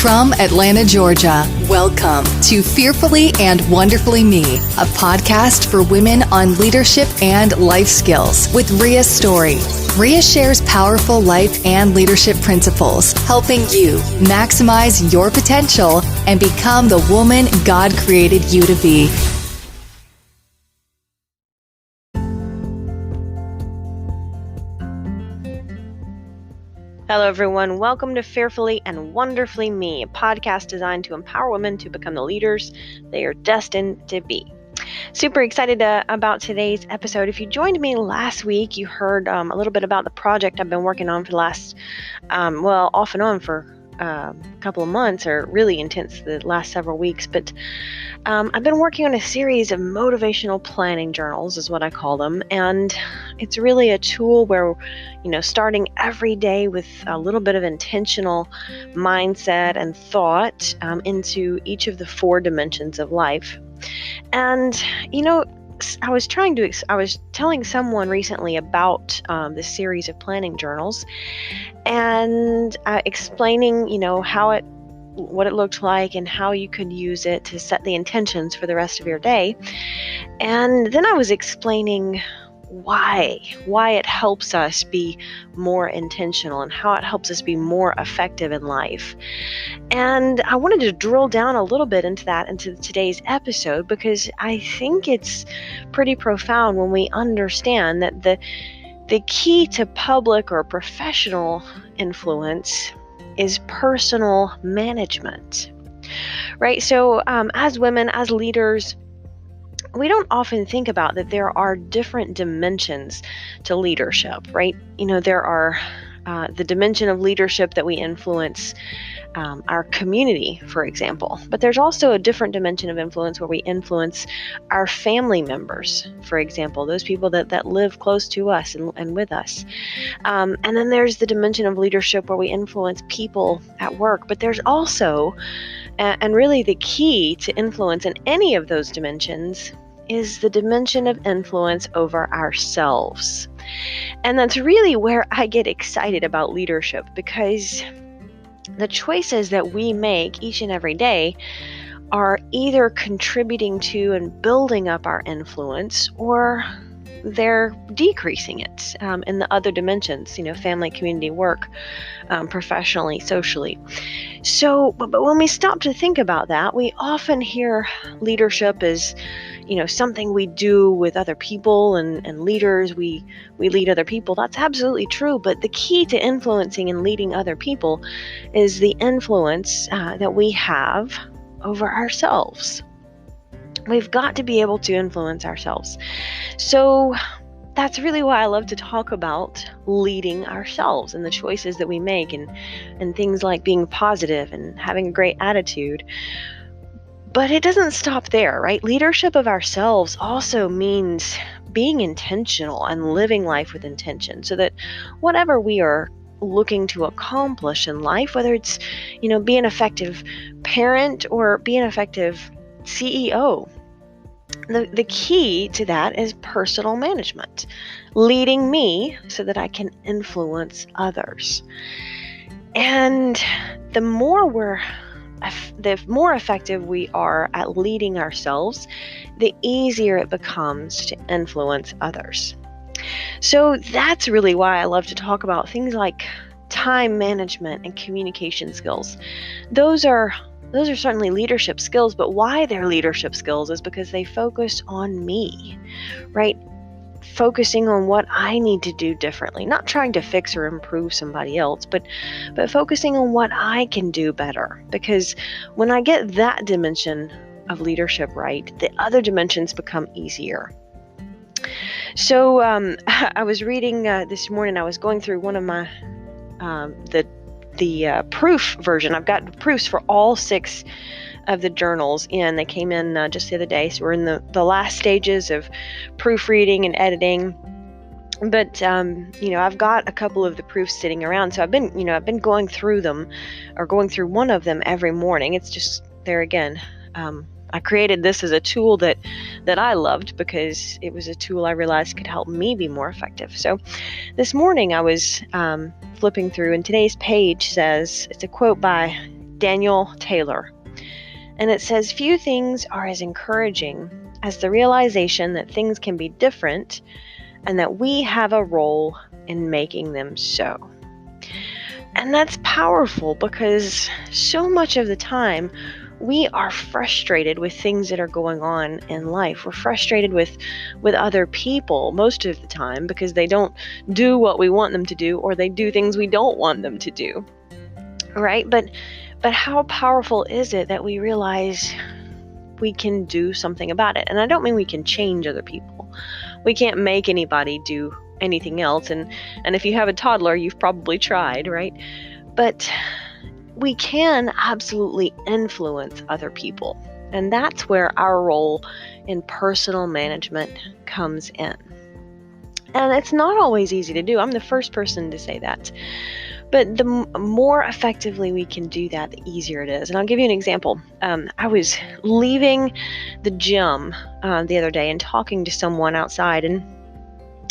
From Atlanta, Georgia, welcome to Fearfully and Wonderfully Me, a podcast for women on leadership and life skills with Rhea Story. Rhea shares powerful life and leadership principles, helping you maximize your potential and become the woman God created you to be. Hello, everyone. Welcome to Fearfully and Wonderfully Me, a podcast designed to empower women to become the leaders they are destined to be. Super excited about today's episode. If you joined me last week, you heard a little bit about the project I've been working on for the last, off and on for a couple of months, or really intense the last several weeks. But I've been working on a series of motivational planning journals, is what I call them. And it's really a tool where, starting every day with a little bit of intentional mindset and thought into each of the 4 dimensions of life. And, I was telling someone recently about this series of planning journals and explaining, what it looked like and how you could use it to set the intentions for the rest of your day. And then I was explaining why it helps us be more intentional and how it helps us be more effective in life. And I wanted to drill down a little bit into today's episode, because I think it's pretty profound when we understand that the key to public or professional influence is personal management, right? So as women, as leaders, we don't often think about that there are different dimensions to leadership, right? There are the dimension of leadership that we influence our community, for example. But there's also a different dimension of influence where we influence our family members, for example, those people that live close to us and with us. And then there's the dimension of leadership where we influence people at work. But there's also, and really the key to influence in any of those dimensions, is the dimension of influence over ourselves. And that's really where I get excited about leadership, because the choices that we make each and every day are either contributing to and building up our influence, or they're decreasing it in the other dimensions, family, community, work, professionally, socially. So, but when we stop to think about that, we often hear leadership as, something we do with other people and leaders. We lead other people. That's absolutely true. But the key to influencing and leading other people is the influence that we have over ourselves. We've got to be able to influence ourselves. So that's really why I love to talk about leading ourselves and the choices that we make, and things like being positive and having a great attitude. But it doesn't stop there, right? Leadership of ourselves also means being intentional and living life with intention, so that whatever we are looking to accomplish in life, whether it's, be an effective parent or be an effective CEO, the key to that is personal management, leading me so that I can influence others. And the more effective we are at leading ourselves, the easier it becomes to influence others. So that's really why I love to talk about things like time management and communication skills. Those are certainly leadership skills, but why they're leadership skills is because they focus on me, right? Focusing on what I need to do differently, not trying to fix or improve somebody else, but focusing on what I can do better. Because when I get that dimension of leadership right, the other dimensions become easier. So I was reading this morning, I was going through one of my, the proof version. I've got proofs for all 6 of the journals in. They came in just the other day. So we're in the last stages of proofreading and editing. But, I've got a couple of the proofs sitting around. So I've been going through them, or going through one of them every morning. It's just there again. I created this as a tool that I loved, because it was a tool I realized could help me be more effective. So this morning I was flipping through, and today's page says, it's a quote by Daniel Taylor. And it says, "Few things are as encouraging as the realization that things can be different and that we have a role in making them so." And that's powerful because so much of the time we are frustrated with things that are going on in life. We're frustrated with other people most of the time because they don't do what we want them to do, or they do things we don't want them to do, right? But how powerful is it that we realize we can do something about it? And I don't mean we can change other people. We can't make anybody do anything else. And if you have a toddler, you've probably tried, right? But we can absolutely influence other people. And that's where our role in personal management comes in. And it's not always easy to do. I'm the first person to say that. But the more effectively we can do that, the easier it is. And I'll give you an example. I was leaving the gym the other day and talking to someone outside, and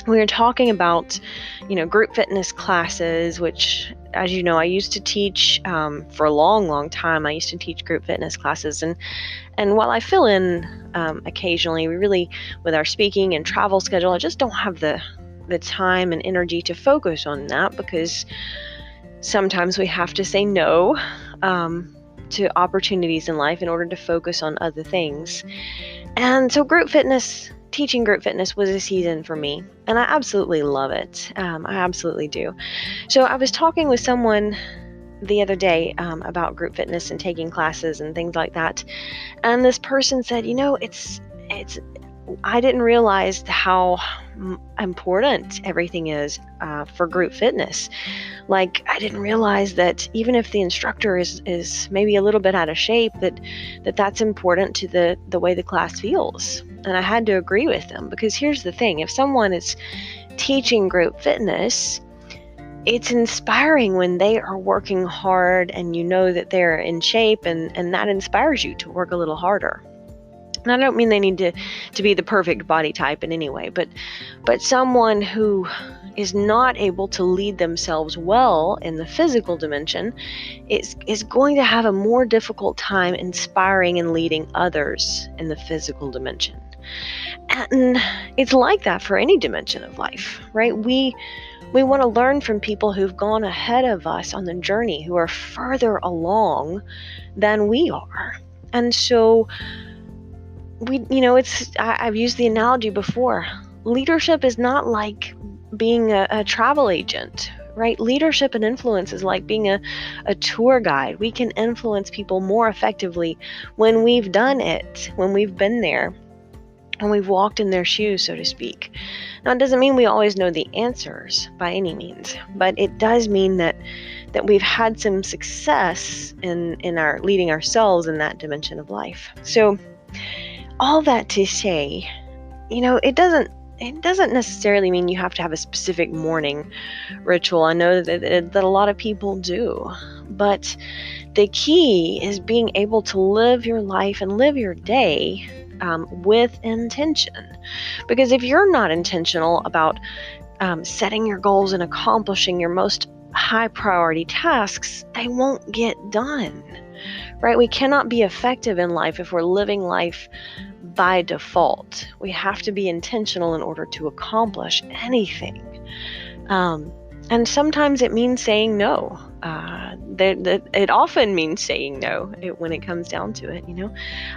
we were talking about, group fitness classes, which, as you know, I used to teach for a long, long time. I used to teach group fitness classes. And while I fill in occasionally, we really, with our speaking and travel schedule, I just don't have the time and energy to focus on that, because sometimes we have to say no to opportunities in life in order to focus on other things. And so teaching group fitness was a season for me, and I absolutely love it. I absolutely do. So I was talking with someone the other day about group fitness and taking classes and things like that, and this person said, I didn't realize how important everything is for group fitness. Like, I didn't realize that even if the instructor is maybe a little bit out of shape, that's important to the way the class feels. And I had to agree with them, because here's the thing: if someone is teaching group fitness, it's inspiring when they are working hard and you know that they're in shape, and that inspires you to work a little harder. And I don't mean they need to be the perfect body type in any way, but someone who is not able to lead themselves well in the physical dimension is going to have a more difficult time inspiring and leading others in the physical dimension. And it's like that for any dimension of life, right? We want to learn from people who've gone ahead of us on the journey, who are further along than we are. And so I've used the analogy before. Leadership is not like being a travel agent, right? Leadership and influence is like being a tour guide. We can influence people more effectively when we've done it, when we've been there, when we've walked in their shoes, so to speak. Now, it doesn't mean we always know the answers by any means, but it does mean that we've had some success in our leading ourselves in that dimension of life. So all that to say, it doesn't necessarily mean you have to have a specific morning ritual. I know that a lot of people do, but the key is being able to live your life and live your day with intention. Because if you're not intentional about setting your goals and accomplishing your most high priority tasks, they won't get done, right? We cannot be effective in life if we're living life by default. We have to be intentional in order to accomplish anything. And sometimes it means saying no. It often means saying no when it comes down to it.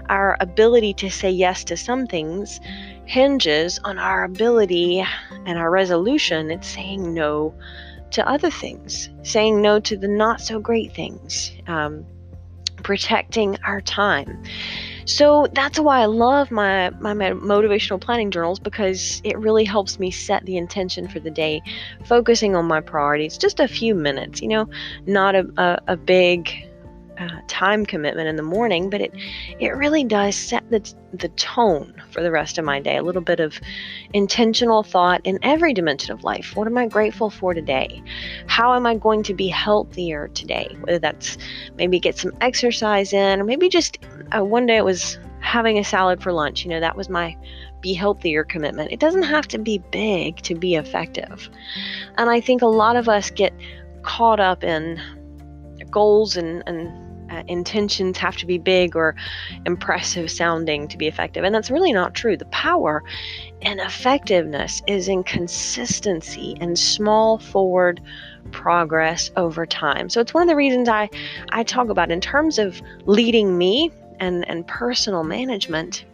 Our ability to say yes to some things hinges on our ability and our resolution at saying no to other things, saying no to the not so great things, protecting our time. So that's why I love my motivational planning journals, because it really helps me set the intention for the day, focusing on my priorities. Just a few minutes, not a big time commitment in the morning, but it really does set the tone for the rest of my day. A little bit of intentional thought in every dimension of life. What am I grateful for today? How am I going to be healthier today? Whether that's maybe get some exercise in, or maybe just one day it was having a salad for lunch. That was my be healthier commitment. It doesn't have to be big to be effective. And I think a lot of us get caught up in goals and intentions have to be big or impressive sounding to be effective. And that's really not true. The power and effectiveness is in consistency and small forward progress over time. So it's one of the reasons I talk about in terms of leading me and personal management.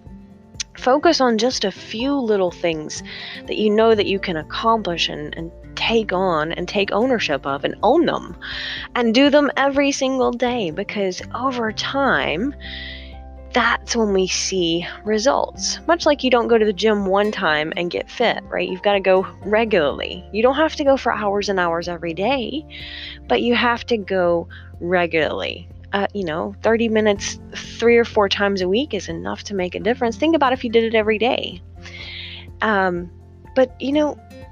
Focus on just a few little things that you know that you can accomplish and take on and take ownership of and own them and do them every single day, because over time, that's when we see results. Much like you don't go to the gym one time and get fit, right? You've got to go regularly. You don't have to go for hours and hours every day, but you have to go regularly. 30 minutes 3 or 4 times a week is enough to make a difference. Think about if you did it every day. But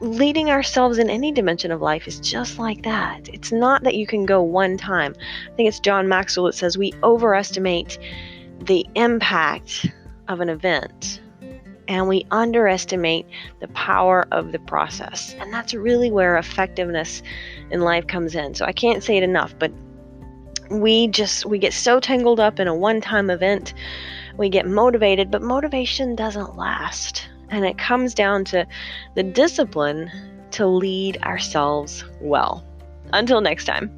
leading ourselves in any dimension of life is just like that. It's not that you can go one time. I think it's John Maxwell that says we overestimate the impact of an event and we underestimate the power of the process. And that's really where effectiveness in life comes in. So I can't say it enough, but we get so tangled up in a one-time event. We get motivated, but motivation doesn't last. And it comes down to the discipline to lead ourselves well. Until next time.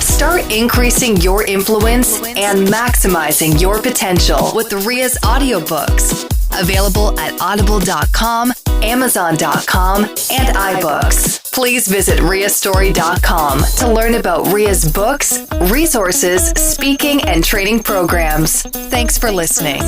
Start increasing your influence and maximizing your potential with Ria's audiobooks. Available at audible.com, amazon.com, and iBooks. Please visit riastory.com to learn about Ria's books, resources, speaking, and training programs. Thanks for listening.